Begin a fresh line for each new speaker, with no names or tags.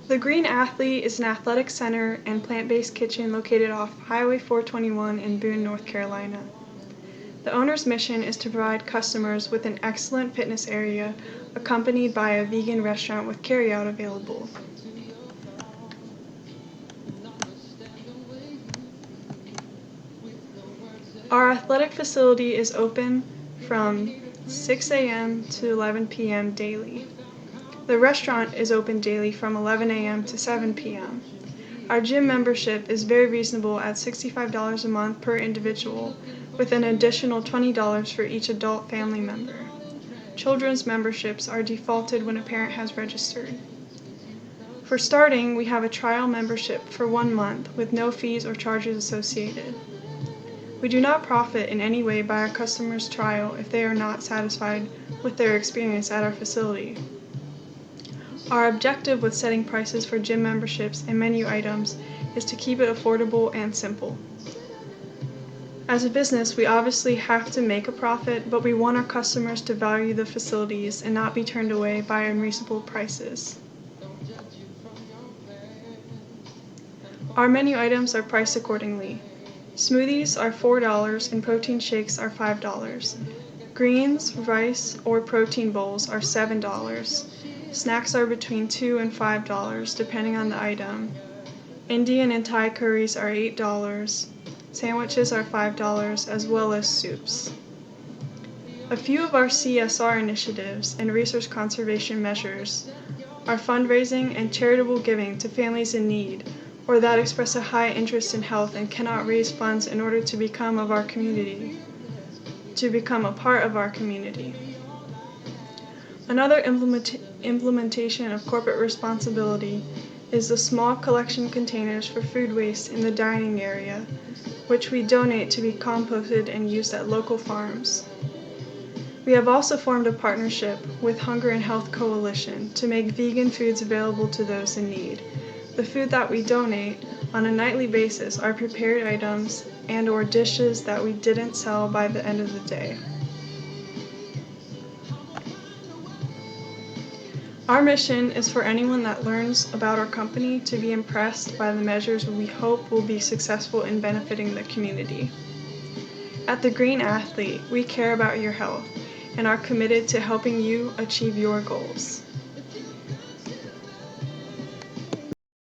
The Green Athlete is an athletic center and plant-based kitchen located off Highway 421 in Boone, North Carolina. The owner's mission is to provide customers with an excellent fitness area accompanied by a vegan restaurant with carryout available. Our athletic facility is open from 6 a.m. to 11 p.m. daily. The restaurant is open daily from 11 a.m. to 7 p.m. Our gym membership is very reasonable at $65 a month per individual, with an additional $20 for each adult family member. Children's memberships are defaulted when a parent has registered. For starting, we have a trial membership for 1 month with no fees or charges associated. We do not profit in any way by our customers' trial if they are not satisfied with their experience at our facility. Our objective with setting prices for gym memberships and menu items is to keep it affordable and simple. As a business, we obviously have to make a profit, but we want our customers to value the facilities and not be turned away by unreasonable prices. Our menu items are priced accordingly. Smoothies are $4 and protein shakes are $5. Greens, rice, or protein bowls are $7. Snacks are between $2 and $5 depending on the item. Indian and Thai curries are $8. Sandwiches are $5 as well as soups. A few of our CSR initiatives and resource conservation measures are fundraising and charitable giving to families in need or that express a high interest in health and cannot raise funds in order to become a part of our community. Another implementation of corporate responsibility is the small collection containers for food waste in the dining area, which we donate to be composted and used at local farms. We have also formed a partnership with Hunger and Health Coalition to make vegan foods available to those in need. The food that we donate on a nightly basis are prepared items and/or dishes that we didn't sell by the end of the day. Our mission is for anyone that learns about our company to be impressed by the measures we hope will be successful in benefiting the community. At the Green Athlete, we care about your health and are committed to helping you achieve your goals.